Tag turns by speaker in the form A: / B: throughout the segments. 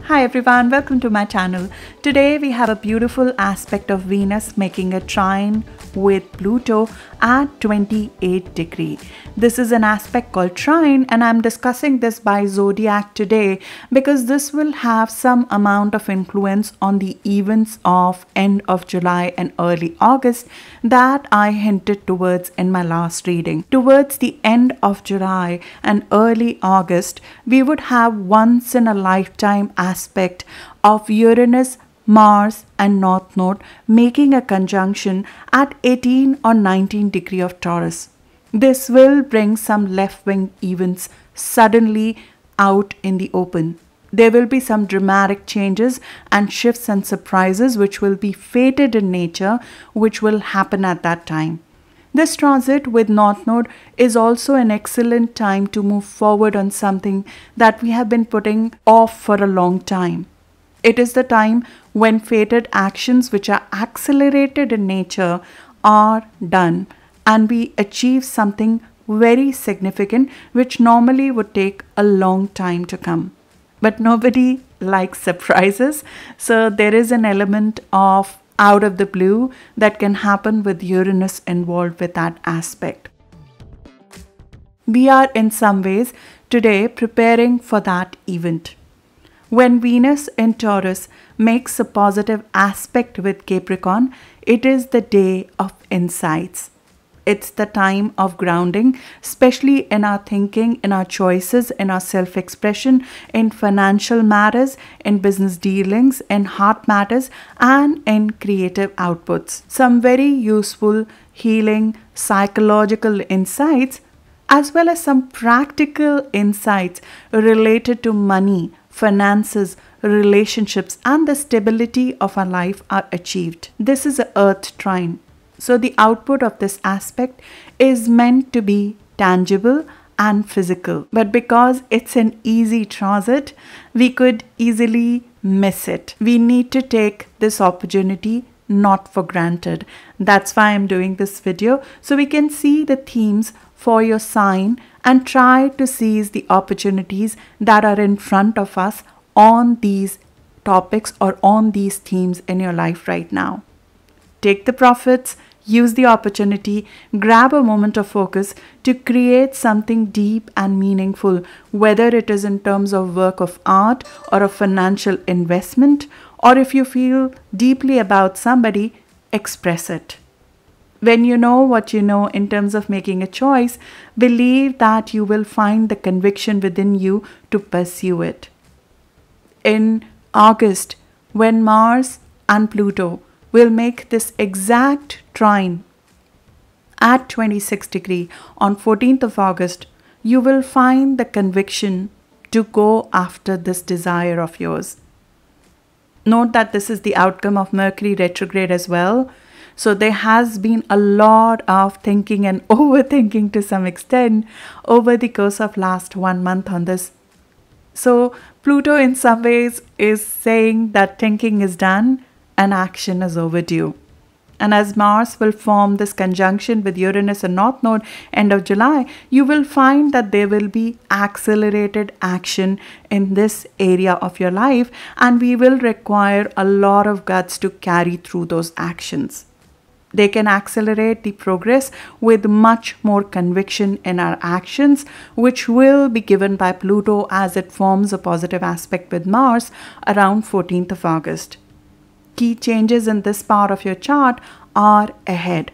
A: Hi everyone, welcome to my channel. Today we have a beautiful aspect of Venus making a trine with Pluto at 28 degree. This is an aspect called trine and I'm discussing this by zodiac today because this will have some amount of influence on the events of end of July and early August that I hinted towards in my last reading. Towards the end of July and early August, we would have once in a lifetime aspect of Uranus, Mars and North Node making a conjunction at 18 or 19 degree of Taurus. This will bring some left-wing events suddenly out in the open. There will be some dramatic changes and shifts and surprises which will be fated in nature, which will happen at that time. This transit with North Node is also an excellent time to move forward on something that we have been putting off for a long time. It is the time when fated actions which are accelerated in nature are done and we achieve something very significant which normally would take a long time to come. But nobody likes surprises, so there is an element of out of the blue that can happen with Uranus involved with that aspect. We are in some ways today preparing for that event. When Venus in Taurus makes a positive aspect with Capricorn, it is the day of insights. It's the time of grounding, especially in our thinking, in our choices, in our self-expression, in financial matters, in business dealings, in heart matters, and in creative outputs. Some very useful healing, psychological insights, as well as some practical insights related to money, finances, relationships, and the stability of our life are achieved. This is an Earth trine. So the output of this aspect is meant to be tangible and physical. But because it's an easy transit, we could easily miss it. We need to take this opportunity not for granted. That's why I'm doing this video, so we can see the themes for your sign and try to seize the opportunities that are in front of us on these topics or on these themes in your life right now. Take the profits, use the opportunity, grab a moment of focus to create something deep and meaningful, whether it is in terms of work of art or a financial investment, or if you feel deeply about somebody, express it. When you know what you know in terms of making a choice, believe that you will find the conviction within you to pursue it. In August, when Mars and Pluto will make this exact trine at 26 degree on 14th of August, you will find the conviction to go after this desire of yours. Note that this is the outcome of Mercury retrograde as well. So there has been a lot of thinking and overthinking to some extent over the course of last 1 month on this. So Pluto in some ways is saying that thinking is done and action is overdue. And as Mars will form this conjunction with Uranus and North Node end of July, you will find that there will be accelerated action in this area of your life and we will require a lot of guts to carry through those actions. They can accelerate the progress with much more conviction in our actions, which will be given by Pluto as it forms a positive aspect with Mars around 14th of August. Key changes in this part of your chart are ahead.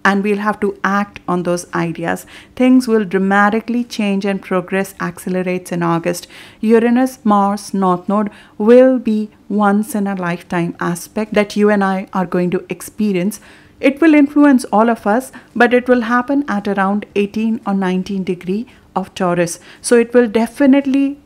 A: And we'll have to act on those ideas. Things will dramatically change and progress accelerates in August. Uranus, Mars, North Node will be once in a lifetime aspect that you and I are going to experience. It will influence all of us, but it will happen at around 18 or 19 degree of Taurus. So it will definitely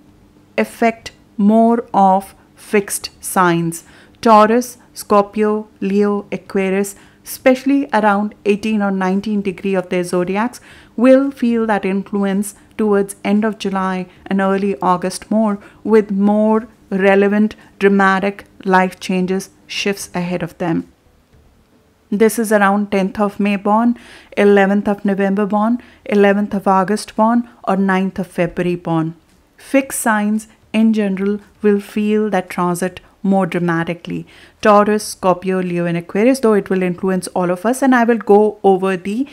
A: affect more of fixed signs. Taurus, Scorpio, Leo, Aquarius, especially around 18 or 19 degree of their zodiacs, will feel that influence towards end of July and early August more, with more relevant, dramatic life changes, shifts ahead of them. This is around 10th of May born, 11th of November born, 11th of August born, or 9th of February born. Fixed signs in general will feel that transit more dramatically. Taurus, Scorpio, Leo, and Aquarius, though it will influence all of us, and I will go over the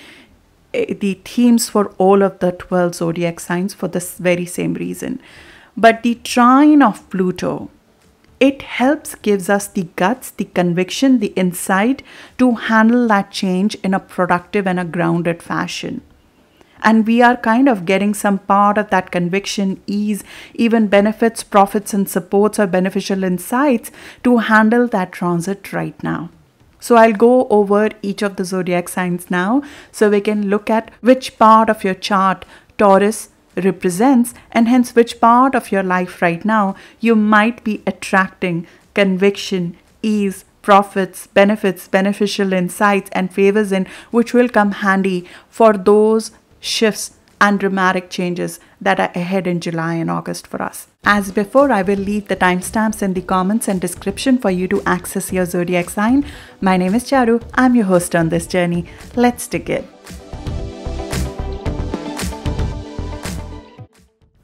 A: themes for all of the 12 zodiac signs for this very same reason. But the trine of Pluto, it helps, gives us the guts, the conviction, the insight to handle that change in a productive and a grounded fashion. And we are kind of getting some part of that conviction, ease, even benefits, profits, and supports or beneficial insights to handle that transit right now. So I'll go over each of the zodiac signs now so we can look at which part of your chart Taurus represents, and hence which part of your life right now you might be attracting conviction, ease, profits, benefits, beneficial insights, and favors in, which will come handy for those shifts and dramatic changes that are ahead in July and August for us. As before, I will leave the timestamps in the comments and description for you to access your zodiac sign. My name is Charu. I'm your host on this journey. Let's dig in.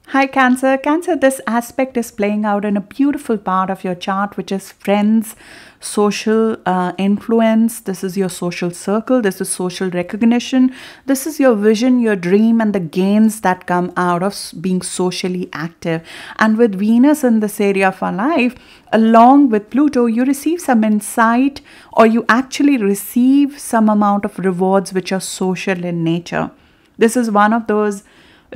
A: Hi Cancer. Cancer, this aspect is playing out in a beautiful part of your chart, which is friends, social influence. This is your social circle. This is social recognition. This is your vision, your dream, and the gains that come out of being socially active. And with Venus in this area of our life, along with Pluto, you receive some insight, or you actually receive some amount of rewards which are social in nature. This is one of those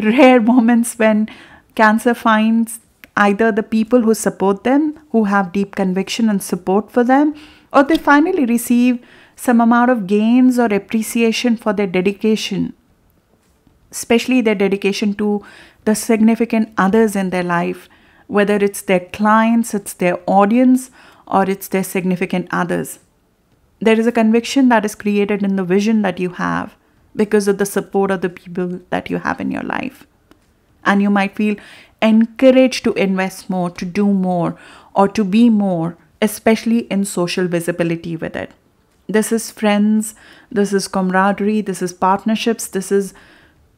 A: rare moments when Cancer finds either the people who support them, who have deep conviction and support for them, or they finally receive some amount of gains or appreciation for their dedication, especially their dedication to the significant others in their life, whether it's their clients, it's their audience, or it's their significant others. There is a conviction that is created in the vision that you have because of the support of the people that you have in your life. And you might feel encouraged to invest more, to do more, or to be more, especially in social visibility with it. This is friends, this is camaraderie, this is partnerships, this is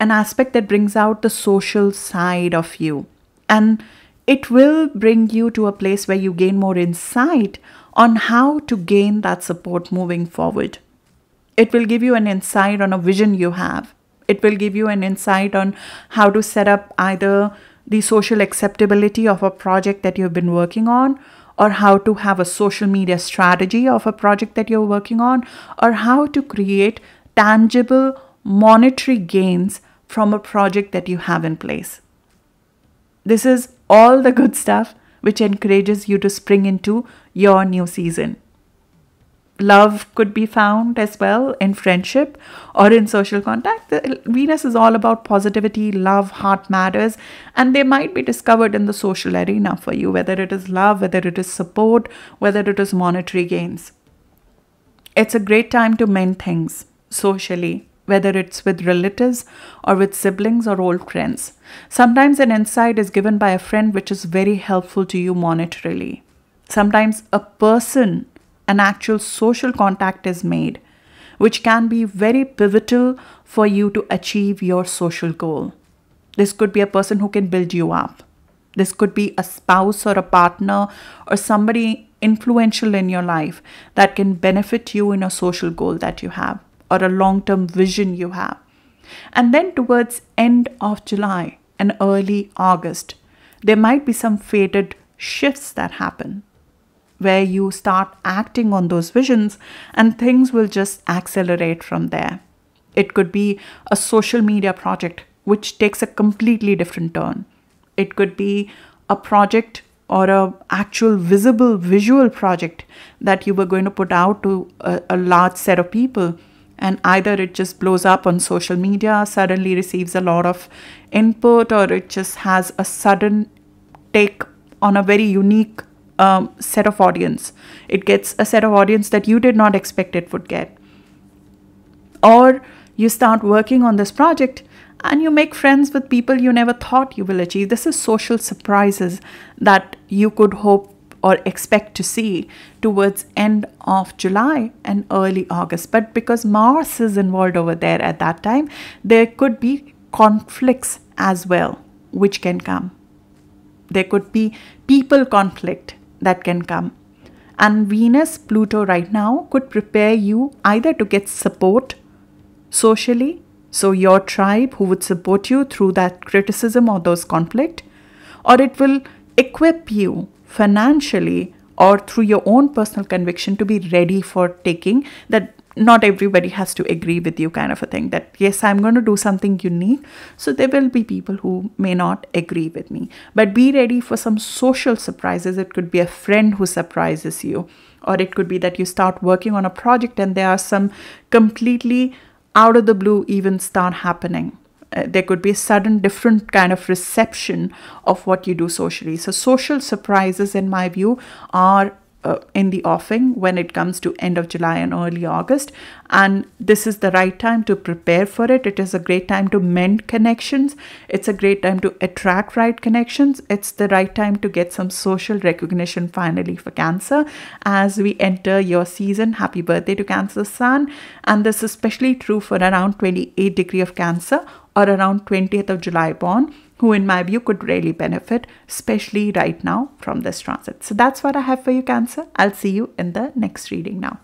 A: an aspect that brings out the social side of you. And it will bring you to a place where you gain more insight on how to gain that support moving forward. It will give you an insight on a vision you have. It will give you an insight on how to set up either the social acceptability of a project that you've been working on, or how to have a social media strategy of a project that you're working on, or how to create tangible monetary gains from a project that you have in place. This is all the good stuff which encourages you to spring into your new season. Love could be found as well in friendship or in social contact. Venus is all about positivity, love, heart matters, and they might be discovered in the social arena for you, whether it is love, whether it is support, whether it is monetary gains. It's a great time to mend things socially, whether it's with relatives or with siblings or old friends. Sometimes an insight is given by a friend which is very helpful to you monetarily. Sometimes a person, an actual social contact is made, which can be very pivotal for you to achieve your social goal. This could be a person who can build you up. This could be a spouse or a partner or somebody influential in your life that can benefit you in a social goal that you have or a long-term vision you have. And then towards end of July and early August, there might be some fated shifts that happen, where you start acting on those visions and things will just accelerate from there. It could be a social media project which takes a completely different turn. It could be a project or a actual visible visual project that you were going to put out to a large set of people, and either it just blows up on social media, suddenly receives a lot of input, or it just has a sudden take on a very unique set of audience. It gets a set of audience that you did not expect it would get. Or you start working on this project and you make friends with people you never thought you will achieve. This is social surprises that you could hope or expect to see towards end of July and early August. But because Mars is involved over there at that time, there could be conflicts as well which can come. there could be people conflict that can come. And Venus, Pluto right now could prepare you either to get support socially, so your tribe who would support you through that criticism or those conflict, or it will equip you financially or through your own personal conviction to be ready for taking that. Not everybody has to agree with you kind of a thing, that yes, I'm going to do something unique. So there will be people who may not agree with me, but be ready for some social surprises. It could be a friend who surprises you, or it could be that you start working on a project and there are some completely out of the blue events start happening. There could be a sudden different kind of reception of what you do socially. So social surprises, in my view, are in the offing when it comes to end of July and early August, and this is the right time to prepare for it. It is a great time to mend connections. It's a great time to attract right connections. It's the right time to get some social recognition finally for Cancer as we enter your season. Happy birthday to Cancer Sun. And this is especially true for around 28 degree of Cancer or around 20th of July born, who in my view could really benefit, especially right now from this transit. So that's what I have for you, Cancer. I'll see you in the next reading now.